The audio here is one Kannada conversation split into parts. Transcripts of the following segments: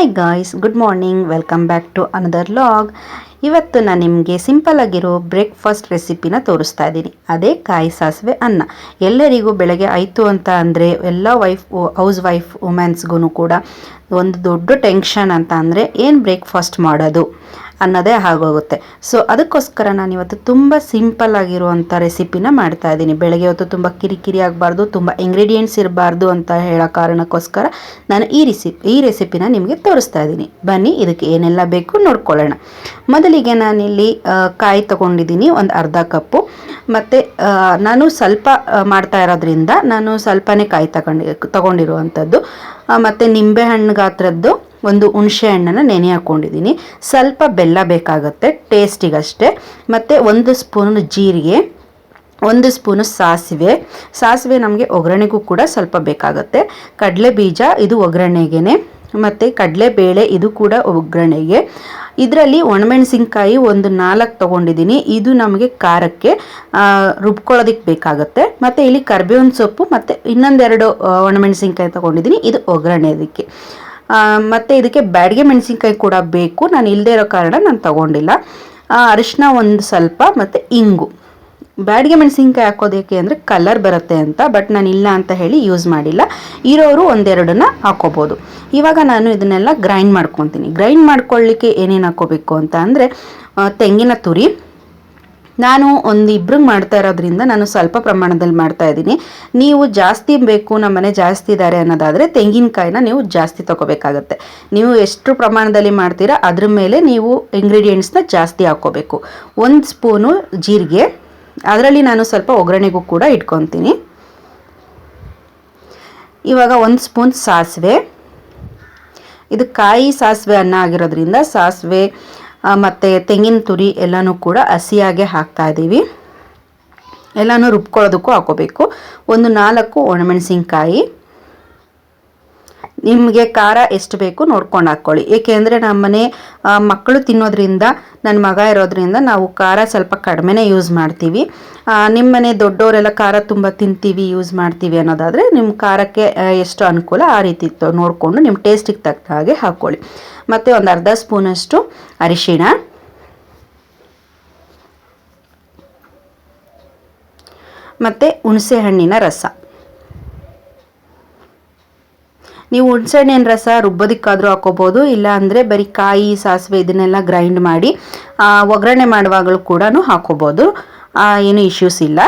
Hi guys, good morning. Welcome back to another vlog. ಇವತ್ತು ನಾನು ನಿಮಗೆ ಸಿಂಪಲ್ ಆಗಿರೋ ಬ್ರೇಕ್ಫಾಸ್ಟ್ ರೆಸಿಪಿನ ತೋರಿಸ್ತಾ ಇದ್ದೀನಿ. ಅದೇ ಕಾಯಿ ಸಾಸಿವೆ ಅನ್ನ. ಎಲ್ಲರಿಗೂ ಬೆಳಗ್ಗೆ ಆಯಿತು ಅಂತ ಅಂದರೆ ಎಲ್ಲ ಹೌಸ್ ವೈಫ್ ವುಮೆನ್ಸ್ಗೂ ಕೂಡ ಒಂದು ದೊಡ್ಡ ಟೆನ್ಷನ್ ಅಂತ ಅಂದರೆ ಏನು ಬ್ರೇಕ್ಫಾಸ್ಟ್ ಮಾಡೋದು ಅನ್ನೋದೇ ಆಗೋಗುತ್ತೆ. ಸೊ ಅದಕ್ಕೋಸ್ಕರ ನಾನು ಇವತ್ತು ತುಂಬ ಸಿಂಪಲ್ ಆಗಿರುವಂಥ ರೆಸಿಪಿನ ಮಾಡ್ತಾ ಇದ್ದೀನಿ. ಬೆಳಗ್ಗೆ ಹೊತ್ತು ತುಂಬ ಕಿರಿಕಿರಿ ಆಗಬಾರ್ದು, ತುಂಬ ಇಂಗ್ರೀಡಿಯೆಂಟ್ಸ್ ಇರಬಾರ್ದು ಅಂತ ಹೇಳೋ ಕಾರಣಕ್ಕೋಸ್ಕರ ನಾನು ಈ ರೆಸಿಪಿನ ನಿಮಗೆ ತೋರಿಸ್ತಾ ಇದ್ದೀನಿ. ಬನ್ನಿ ಇದಕ್ಕೆ ಏನೆಲ್ಲ ಬೇಕು ನೋಡ್ಕೊಳ್ಳೋಣ. ಮೊದಲಿಗೆ ನಾನಿಲ್ಲಿ ಕಾಯಿ ತೊಗೊಂಡಿದ್ದೀನಿ, ಒಂದು ಅರ್ಧ ಕಪ್ಪು. ಮತ್ತು ನಾನು ಸ್ವಲ್ಪ ಮಾಡ್ತಾ ಇರೋದ್ರಿಂದ ನಾನು ಸ್ವಲ್ಪನೇ ಕಾಯಿ ತಗೊಂಡಿರುವಂಥದ್ದು. ಮತ್ತು ನಿಂಬೆಹಣ್ಣು ಗಾತ್ರದ್ದು ಒಂದು ಹುಣಸೆ ಹಣ್ಣನ್ನು ನೆನೆ ಹಾಕ್ಕೊಂಡಿದ್ದೀನಿ. ಸ್ವಲ್ಪ ಬೆಲ್ಲ ಬೇಕಾಗುತ್ತೆ ಟೇಸ್ಟಿಗಷ್ಟೇ. ಮತ್ತು 1 ಸ್ಪೂನ್ ಜೀರಿಗೆ, 1 ಸ್ಪೂನು ಸಾಸಿವೆ ನಮಗೆ ಒಗ್ಗರಣೆಗೂ ಕೂಡ ಸ್ವಲ್ಪ ಬೇಕಾಗುತ್ತೆ. ಕಡಲೆ ಬೀಜ ಇದು ಒಗ್ಗರಣೆಗೆ, ಮತ್ತು ಕಡಲೆಬೇಳೆ ಇದು ಕೂಡ ಒಗ್ಗರಣೆಗೆ. ಇದರಲ್ಲಿ ಒಣಮೆಣಸಿನ್ಕಾಯಿ ಒಂದು 4 ತೊಗೊಂಡಿದ್ದೀನಿ. ಇದು ನಮಗೆ ಖಾರಕ್ಕೆ ರುಬ್ಕೊಳ್ಳೋದಕ್ಕೆ ಬೇಕಾಗುತ್ತೆ. ಮತ್ತು ಇಲ್ಲಿ ಕರಿಬೇವಿನ ಸೊಪ್ಪು ಮತ್ತು ಇನ್ನೊಂದೆರಡು ಒಣಮೆಣಸಿನ್ಕಾಯಿ ತೊಗೊಂಡಿದ್ದೀನಿ, ಇದು ಒಗ್ಗರಣೆದಕ್ಕೆ. ಮತ್ತು ಇದಕ್ಕೆ ಬ್ಯಾಡಗೆ ಮೆಣಸಿನ್ಕಾಯಿ ಕೂಡ ಬೇಕು, ನಾನು ಇಲ್ಲದೇ ಇರೋ ಕಾರಣ ನಾನು ತೊಗೊಂಡಿಲ್ಲ. ಅರಿಶಿನ ಒಂದು ಸ್ವಲ್ಪ, ಮತ್ತು ಇಂಗು. ಬ್ಯಾಡಗೆ ಮೆಣಸಿನ್ಕಾಯಿ ಹಾಕೋದಕ್ಕೆ ಅಂದರೆ ಕಲರ್ ಬರುತ್ತೆ ಅಂತ, ಬಟ್ ನಾನು ಇಲ್ಲ ಅಂತ ಹೇಳಿ ಯೂಸ್ ಮಾಡಿಲ್ಲ. ಇರೋರು ಒಂದೆರಡನ್ನ ಹಾಕೋಬೋದು. ಇವಾಗ ನಾನು ಇದನ್ನೆಲ್ಲ ಗ್ರೈಂಡ್ ಮಾಡ್ಕೊತೀನಿ. ಗ್ರೈಂಡ್ ಮಾಡ್ಕೊಳ್ಳಿಕ್ಕೆ ಏನೇನು ಹಾಕೋಬೇಕು ಅಂತ ಅಂದರೆ ತೆಂಗಿನ ತುರಿ. ನಾನು ಒಂದು ಇಬ್ರಿಗೆ ಮಾಡ್ತಾ ಇರೋದ್ರಿಂದ ನಾನು ಸ್ವಲ್ಪ ಪ್ರಮಾಣದಲ್ಲಿ ಮಾಡ್ತಾ ಇದ್ದೀನಿ. ನೀವು ಜಾಸ್ತಿ ಬೇಕು, ನಮ್ಮನೆ ಜಾಸ್ತಿ ಇದ್ದಾರೆ ಅನ್ನೋದಾದರೆ ತೆಂಗಿನಕಾಯಿನ ನೀವು ಜಾಸ್ತಿ ತೊಗೋಬೇಕಾಗತ್ತೆ. ನೀವು ಎಷ್ಟು ಪ್ರಮಾಣದಲ್ಲಿ ಮಾಡ್ತೀರಾ ಅದ್ರ ಮೇಲೆ ನೀವು ಇಂಗ್ರೀಡಿಯೆಂಟ್ಸ್ನ ಜಾಸ್ತಿ ಹಾಕ್ಕೋಬೇಕು. 1 ಸ್ಪೂನು ಜೀರಿಗೆ, ಅದರಲ್ಲಿ ನಾನು ಸ್ವಲ್ಪ ಒಗ್ಗರಣೆಗೂ ಕೂಡ ಇಟ್ಕೊತೀನಿ. ಇವಾಗ 1 ಸ್ಪೂನ್ ಸಾಸಿವೆ. ಇದು ಕಾಯಿ ಸಾಸಿವೆ ಅನ್ನ ಆಗಿರೋದ್ರಿಂದ ಸಾಸಿವೆ ಮತ್ತು ತೆಂಗಿನ ತುರಿ ಎಲ್ಲನೂ ಕೂಡ ಹಸಿಯಾಗೆ ಹಾಕ್ತಾ ಇದ್ದೀವಿ. ಎಲ್ಲನೂ ರುಬ್ಕೊಳ್ಳೋದಕ್ಕೂ ಹಾಕೋಬೇಕು. ಒಂದು 4 ಒಣಮೆಣಸಿನ್ಕಾಯಿ. ನಿಮಗೆ ಖಾರ ಎಷ್ಟು ಬೇಕು ನೋಡ್ಕೊಂಡು ಹಾಕ್ಕೊಳ್ಳಿ. ಏಕೆಂದರೆ ನಮ್ಮನೆ ಮಕ್ಕಳು ತಿನ್ನೋದ್ರಿಂದ, ನನ್ನ ಮಗ ಇರೋದ್ರಿಂದ ನಾವು ಖಾರ ಸ್ವಲ್ಪ ಕಡಿಮೆನೇ ಯೂಸ್ ಮಾಡ್ತೀವಿ. ನಿಮ್ಮನೆ ದೊಡ್ಡವರೆಲ್ಲ ಖಾರ ತುಂಬ ತಿಂತೀವಿ, ಯೂಸ್ ಮಾಡ್ತೀವಿ ಅನ್ನೋದಾದರೆ ನಿಮ್ಮ ಖಾರಕ್ಕೆ ಎಷ್ಟು ಅನುಕೂಲ ಆ ರೀತಿ ನೋಡಿಕೊಂಡು ನಿಮ್ಮ ಟೇಸ್ಟಿಗೆ ತಕ್ಕ ಹಾಗೆ ಹಾಕ್ಕೊಳ್ಳಿ. ಮತ್ತು ಒಂದು ಅರ್ಧ ಸ್ಪೂನಷ್ಟು ಅರಿಶಿಣ, ಮತ್ತು ಹುಣಸೆ ಹಣ್ಣಿನ ರಸ. ನೀವು ಹುಣಸೆಹಣ್ಣಿನ ರಸ ರುಬ್ಬೋದಕ್ಕಾದರೂ ಹಾಕೋಬೋದು, ಇಲ್ಲ ಅಂದರೆ ಬರೀ ಕಾಯಿ ಸಾಸಿವೆ ಇದನ್ನೆಲ್ಲ ಗ್ರೈಂಡ್ ಮಾಡಿ ಒಗ್ಗರಣೆ ಮಾಡುವಾಗಲೂ ಕೂಡ ಹಾಕೋಬೋದು, ಏನೂ ಇಶ್ಯೂಸ್ ಇಲ್ಲ.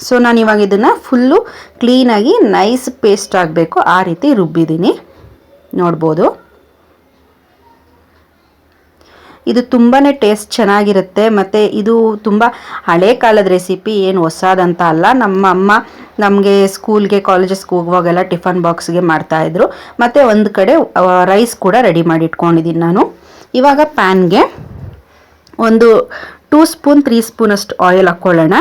ಸೊ ನಾನು ಇವಾಗ ಇದನ್ನು ಫುಲ್ಲು ಕ್ಲೀನಾಗಿ ನೈಸ್ ಪೇಸ್ಟ್ ಆಗಬೇಕು ಆ ರೀತಿ ರುಬ್ಬಿದ್ದೀನಿ, ನೋಡ್ಬೋದು. ಇದು ತುಂಬಾ ಟೇಸ್ಟ್ ಚೆನ್ನಾಗಿರುತ್ತೆ. ಮತ್ತು ಇದು ತುಂಬ ಹಳೆ ಕಾಲದ ರೆಸಿಪಿ, ಏನು ಹೊಸದಂತ ಅಲ್ಲ. ನಮ್ಮ ಅಮ್ಮ ನಮಗೆ ಸ್ಕೂಲ್ಗೆ ಕಾಲೇಜಸ್ಗೆ ಹೋಗುವಾಗೆಲ್ಲ ಟಿಫನ್ ಬಾಕ್ಸ್ಗೆ ಮಾಡ್ತಾಯಿದ್ರು. ಮತ್ತು ಒಂದು ಕಡೆ ರೈಸ್ ಕೂಡ ರೆಡಿ ಮಾಡಿ ಇಟ್ಕೊಂಡಿದ್ದೀನಿ ನಾನು. ಇವಾಗ ಪ್ಯಾನ್ಗೆ ಒಂದು 2 ಸ್ಪೂನ್ 3 ಸ್ಪೂನಷ್ಟು ಆಯಿಲ್ ಹಾಕ್ಕೊಳ್ಳೋಣ.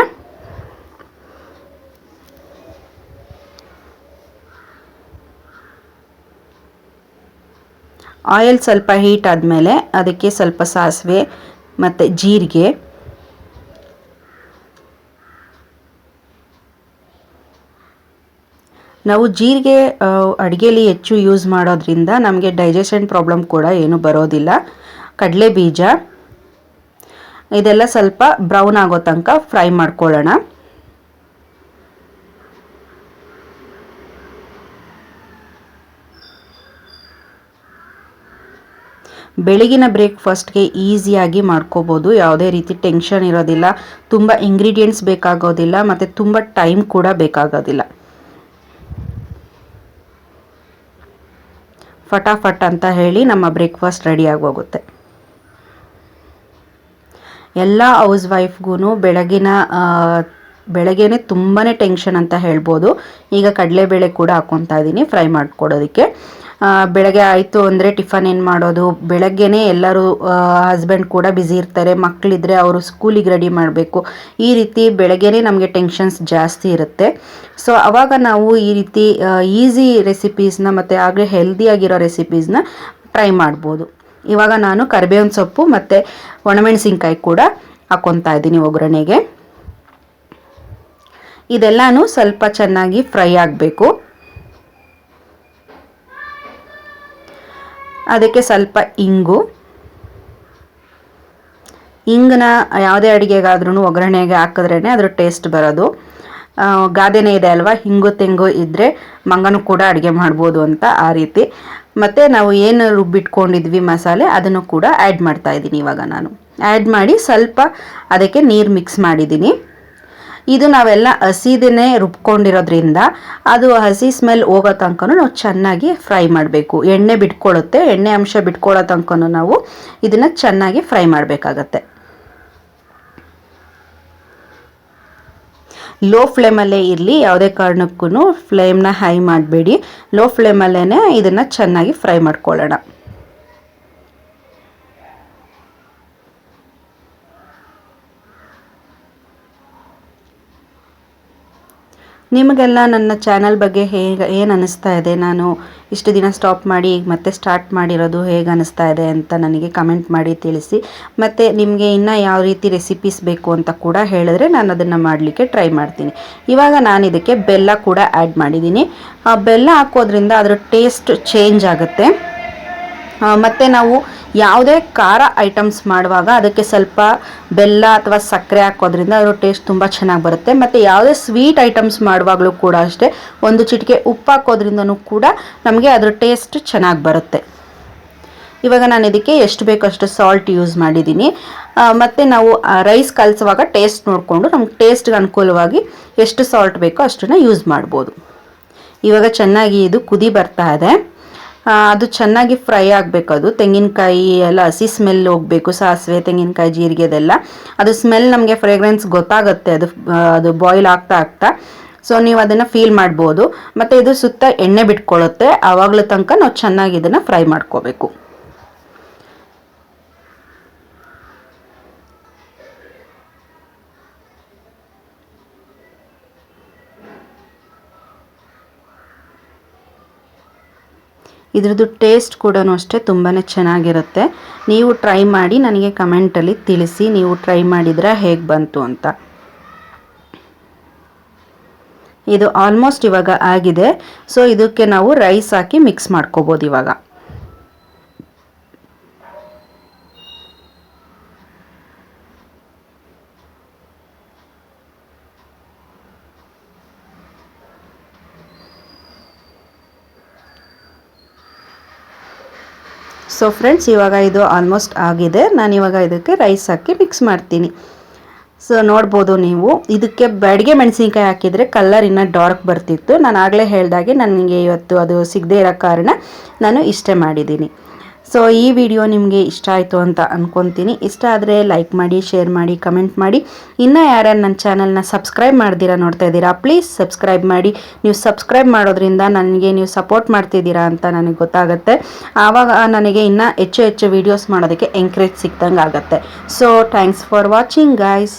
ಆಯಿಲ್ ಸ್ವಲ್ಪ ಹೀಟ್ ಆದಮೇಲೆ ಅದಕ್ಕೆ ಸ್ವಲ್ಪ ಸಾಸಿವೆ ಮತ್ತು ಜೀರಿಗೆ, ನಾವು ಜೀರಿಗೆ ಅಡುಗೆಯಲ್ಲಿ ಹೆಚ್ಚು ಯೂಸ್ ಮಾಡೋದ್ರಿಂದ ನಮಗೆ ಡೈಜೆಷನ್ ಪ್ರಾಬ್ಲಮ್ ಕೂಡ ಏನೂ ಬರೋದಿಲ್ಲ. ಕಡಲೆ ಬೀಜ, ಇದೆಲ್ಲ ಸ್ವಲ್ಪ ಬ್ರೌನ್ ಆಗೋ ತನಕ ಫ್ರೈ ಮಾಡ್ಕೊಳ್ಳೋಣ. ಬೆಳಗಿನ ಬ್ರೇಕ್ಫಾಸ್ಟ್ಗೆ ಈಸಿಯಾಗಿ ಮಾಡ್ಕೋಬೋದು, ಯಾವುದೇ ರೀತಿ ಟೆನ್ಷನ್ ಇರೋದಿಲ್ಲ, ತುಂಬ ಇಂಗ್ರೀಡಿಯೆಂಟ್ಸ್ ಬೇಕಾಗೋದಿಲ್ಲ, ಮತ್ತು ತುಂಬ ಟೈಮ್ ಕೂಡ ಬೇಕಾಗೋದಿಲ್ಲ. ಫಟಾಫಟ್ ಅಂತ ಹೇಳಿ ನಮ್ಮ ಬ್ರೇಕ್ಫಾಸ್ಟ್ ರೆಡಿ ಆಗೋಗುತ್ತೆ. ಎಲ್ಲ ಹೌಸ್ ವೈಫ್ಗೂ ಬೆಳಗ್ಗೆನೇ ತುಂಬಾ ಟೆನ್ಷನ್ ಅಂತ ಹೇಳ್ಬೋದು. ಈಗ ಕಡಲೆಬೇಳೆ ಕೂಡ ಹಾಕ್ಕೊತಾ ಇದ್ದೀನಿ ಫ್ರೈ ಮಾಡ್ಕೊಡೋದಕ್ಕೆ. ಬೆಳಗ್ಗೆ ಆಯಿತು ಅಂದರೆ ಟಿಫನ್ ಏನು ಮಾಡೋದು, ಬೆಳಗ್ಗೆನೇ ಎಲ್ಲರೂ ಹಸ್ಬೆಂಡ್ ಕೂಡ ಬ್ಯುಸಿ ಇರ್ತಾರೆ, ಮಕ್ಕಳಿದ್ರೆ ಅವರು ಸ್ಕೂಲಿಗೆ ರೆಡಿ ಮಾಡಬೇಕು. ಈ ರೀತಿ ಬೆಳಗ್ಗೆನೇ ನಮಗೆ ಟೆನ್ಷನ್ಸ್ ಜಾಸ್ತಿ ಇರುತ್ತೆ. ಸೊ ಆವಾಗ ನಾವು ಈ ರೀತಿ ಈಸಿ ರೆಸಿಪೀಸ್ನ ಮತ್ತು ಆಗಲೇ ಹೆಲ್ದಿಯಾಗಿರೋ ರೆಸಿಪೀಸ್ನ ಟ್ರೈ ಮಾಡ್ಬೋದು. ಇವಾಗ ನಾನು ಕರಿಬೇವಿನ ಸೊಪ್ಪು ಮತ್ತು ಒಣಮೆಣಸಿನ್ಕಾಯಿ ಕೂಡ ಹಾಕ್ಕೊತಾ ಇದ್ದೀನಿ ಒಗ್ಗರಣೆಗೆ. ಇದೆಲ್ಲನೂ ಸ್ವಲ್ಪ ಚೆನ್ನಾಗಿ ಫ್ರೈ ಆಗಬೇಕು. ಅದಕ್ಕೆ ಸ್ವಲ್ಪ ಇಂಗನ್ನ ಯಾವುದೇ ಅಡುಗೆಗಾದ್ರೂ ಒಗ್ಗರಣೆಗೆ ಹಾಕಿದ್ರೇ ಅದ್ರ ಟೇಸ್ಟ್ ಬರೋದು. ಗಾದೆನೇ ಇದೆ ಅಲ್ವಾ, ಹಿಂಗು ತೆಂಗು ಇದ್ದರೆ ಮಂಗನೂ ಕೂಡ ಅಡುಗೆ ಮಾಡ್ಬೋದು ಅಂತ, ಆ ರೀತಿ. ಮತ್ತು ನಾವು ಏನು ರುಬ್ಬಿಟ್ಕೊಂಡಿದ್ವಿ ಮಸಾಲೆ ಅದನ್ನು ಕೂಡ ಆ್ಯಡ್ ಮಾಡ್ತಾಯಿದ್ದೀನಿ. ಇವಾಗ ನಾನು ಆ್ಯಡ್ ಮಾಡಿ ಸ್ವಲ್ಪ ಅದಕ್ಕೆ ನೀರು ಮಿಕ್ಸ್ ಮಾಡಿದ್ದೀನಿ. ಇದು ನಾವೆಲ್ಲ ಹಸಿದನ್ನೇ ರುಬ್ಕೊಂಡಿರೋದ್ರಿಂದ ಅದು ಹಸಿ ಸ್ಮೆಲ್ ಹೋಗೋ ತನಕ ನಾವು ಚೆನ್ನಾಗಿ ಫ್ರೈ ಮಾಡಬೇಕು. ಎಣ್ಣೆ ಬಿಟ್ಕೊಳ್ಳುತ್ತೆ, ಎಣ್ಣೆ ಅಂಶ ಬಿಟ್ಕೊಳ್ಳೋ ತನಕ ನಾವು ಇದನ್ನು ಚೆನ್ನಾಗಿ ಫ್ರೈ ಮಾಡಬೇಕಾಗತ್ತೆ. ಲೋ ಫ್ಲೇಮಲ್ಲೇ ಇರಲಿ, ಯಾವುದೇ ಕಾರಣಕ್ಕೂ ಫ್ಲೇಮ್ನ ಹೈ ಮಾಡಬೇಡಿ. ಲೋ ಫ್ಲೇಮಲ್ಲೇ ಇದನ್ನು ಚೆನ್ನಾಗಿ ಫ್ರೈ ಮಾಡ್ಕೊಳ್ಳೋಣ. ನಿಮಗೆಲ್ಲ ನನ್ನ ಚಾನಲ್ ಬಗ್ಗೆ ಏನು ಅನ್ನಿಸ್ತಾ ಇದೆ, ನಾನು ಇಷ್ಟು ದಿನ ಸ್ಟಾಪ್ ಮಾಡಿ ಮತ್ತೆ ಸ್ಟಾರ್ಟ್ ಮಾಡಿರೋದು ಹೇಗೆ ಅನ್ನಿಸ್ತಾ ಇದೆ ಅಂತ ನನಗೆ ಕಮೆಂಟ್ ಮಾಡಿ ತಿಳಿಸಿ. ಮತ್ತು ನಿಮಗೆ ಇನ್ನೂ ಯಾವ ರೀತಿ ರೆಸಿಪೀಸ್ ಬೇಕು ಅಂತ ಕೂಡ ಹೇಳಿದ್ರೆ ನಾನು ಅದನ್ನು ಮಾಡಲಿಕ್ಕೆ ಟ್ರೈ ಮಾಡ್ತೀನಿ. ಇವಾಗ ನಾನು ಇದಕ್ಕೆ ಬೆಲ್ಲ ಕೂಡ ಆ್ಯಡ್ ಮಾಡಿದ್ದೀನಿ. ಬೆಲ್ಲ ಹಾಕೋದ್ರಿಂದ ಅದರ ಟೇಸ್ಟ್ ಚೇಂಜ್ ಆಗುತ್ತೆ. ಮತ್ತು ನಾವು ಯಾವುದೇ ಖಾರ ಐಟಮ್ಸ್ ಮಾಡುವಾಗ ಅದಕ್ಕೆ ಸ್ವಲ್ಪ ಬೆಲ್ಲ ಅಥವಾ ಸಕ್ಕರೆ ಹಾಕೋದ್ರಿಂದ ಅದರ ಟೇಸ್ಟ್ ತುಂಬ ಚೆನ್ನಾಗಿ ಬರುತ್ತೆ. ಮತ್ತು ಯಾವುದೇ ಸ್ವೀಟ್ ಐಟಮ್ಸ್ ಮಾಡುವಾಗಲೂ ಕೂಡ ಅಷ್ಟೇ, ಒಂದು ಚಿಟಿಕೆ ಉಪ್ಪು ಹಾಕೋದ್ರಿಂದನೂ ಕೂಡ ನಮಗೆ ಅದರ ಟೇಸ್ಟ್ ಚೆನ್ನಾಗಿ ಬರುತ್ತೆ. ಇವಾಗ ನಾನು ಇದಕ್ಕೆ ಎಷ್ಟು ಬೇಕೋ ಅಷ್ಟು ಸಾಲ್ಟ್ ಯೂಸ್ ಮಾಡಿದ್ದೀನಿ. ಮತ್ತು ನಾವು ರೈಸ್ ಕಲಸುವಾಗ ಟೇಸ್ಟ್ ನೋಡಿಕೊಂಡು ನಮ್ಗೆ ಟೇಸ್ಟ್ಗೆ ಅನುಕೂಲವಾಗಿ ಎಷ್ಟು ಸಾಲ್ಟ್ ಬೇಕೋ ಅಷ್ಟನ್ನು ಯೂಸ್ ಮಾಡ್ಬೋದು. ಇವಾಗ ಚೆನ್ನಾಗಿ ಇದು ಕುದಿ ಬರ್ತಾ ಇದೆ. ಅದು ಚೆನ್ನಾಗಿ ಫ್ರೈ ಆಗಬೇಕು. ಅದು ತೆಂಗಿನಕಾಯಿ ಎಲ್ಲ ಹಸಿ ಸ್ಮೆಲ್ ಹೋಗಬೇಕು. ಸಾಸಿವೆ, ತೆಂಗಿನಕಾಯಿ, ಜೀರಿಗೆದೆಲ್ಲ ಅದು ಸ್ಮೆಲ್ ನಮಗೆ ಫ್ರೇಗ್ರೆನ್ಸ್ ಗೊತ್ತಾಗುತ್ತೆ ಅದು ಬಾಯ್ಲ್ ಆಗ್ತಾ. ಸೊ ನೀವು ಅದನ್ನು ಫೀಲ್ ಮಾಡ್ಬೋದು. ಮತ್ತು ಇದು ಸುತ್ತ ಎಣ್ಣೆ ಬಿಟ್ಕೊಳ್ಳುತ್ತೆ. ಆವಾಗಲೂ ತನಕ ನಾವು ಚೆನ್ನಾಗಿ ಇದನ್ನು ಫ್ರೈ ಮಾಡ್ಕೋಬೇಕು. ಇದ್ರದ್ದು ಟೇಸ್ಟ್ ಕೂಡ ಅಷ್ಟೇ ತುಂಬಾ ಚೆನ್ನಾಗಿರುತ್ತೆ. ನೀವು ಟ್ರೈ ಮಾಡಿ ನನಗೆ ಕಮೆಂಟಲ್ಲಿ ತಿಳಿಸಿ, ನೀವು ಟ್ರೈ ಮಾಡಿದ್ರೆ ಹೇಗೆ ಬಂತು ಅಂತ. ಇದು ಆಲ್ಮೋಸ್ಟ್ ಇವಾಗ ಆಗಿದೆ. ಸೊ ಇದಕ್ಕೆ ನಾವು ರೈಸ್ ಹಾಕಿ ಮಿಕ್ಸ್ ಮಾಡ್ಕೋಬೋದು ಇವಾಗ. ಸೊ ಫ್ರೆಂಡ್ಸ್, ಇವಾಗ ಇದು ಆಲ್ಮೋಸ್ಟ್ ಆಗಿದೆ. ನಾನು ಇವಾಗ ಇದಕ್ಕೆ ರೈಸ್ ಹಾಕಿ ಮಿಕ್ಸ್ ಮಾಡ್ತೀನಿ. ಸೊ ನೋಡ್ಬೋದು ನೀವು, ಇದಕ್ಕೆ ಬ್ಯಾಡಿಗೆ ಮೆಣಸಿನ್ಕಾಯಿ ಹಾಕಿದರೆ ಕಲರ್ ಇನ್ನೂ ಡಾರ್ಕ್ ಬರ್ತಿತ್ತು. ನಾನು ಆಗಲೇ ಹೇಳ್ದಾಗೆ ನನಗೆ ಇವತ್ತು ಅದು ಸಿಗದೇ ಇರೋ ಕಾರಣ ನಾನು ಇಷ್ಟೇ ಮಾಡಿದ್ದೀನಿ. ಸೊ ಈ ವಿಡಿಯೋ ನಿಮಗೆ ಇಷ್ಟ ಆಯಿತು ಅಂತ ಅಂದ್ಕೊತೀನಿ. ಇಷ್ಟ ಆದರೆ ಲೈಕ್ ಮಾಡಿ, ಶೇರ್ ಮಾಡಿ, ಕಮೆಂಟ್ ಮಾಡಿ. ಇನ್ನೂ ಯಾರ್ಯಾರು ನನ್ನ ಚಾನಲ್ನ ಸಬ್ಸ್ಕ್ರೈಬ್ ಮಾಡ್ದಿರಾ ನೋಡ್ತಾ ಇದ್ದೀರಾ, ಪ್ಲೀಸ್ ಸಬ್ಸ್ಕ್ರೈಬ್ ಮಾಡಿ. ನೀವು ಸಬ್ಸ್ಕ್ರೈಬ್ ಮಾಡೋದ್ರಿಂದ ನನಗೆ ನೀವು ಸಪೋರ್ಟ್ ಮಾಡ್ತಿದ್ದೀರಾ ಅಂತ ನನಗೆ ಗೊತ್ತಾಗುತ್ತೆ. ಆವಾಗ ನನಗೆ ಇನ್ನೂ ಹೆಚ್ಚು ವೀಡಿಯೋಸ್ ಮಾಡೋದಕ್ಕೆ ಎಂಕರೇಜ್ ಸಿಕ್ದಂಗೆ ಆಗುತ್ತೆ. So thanks for watching guys.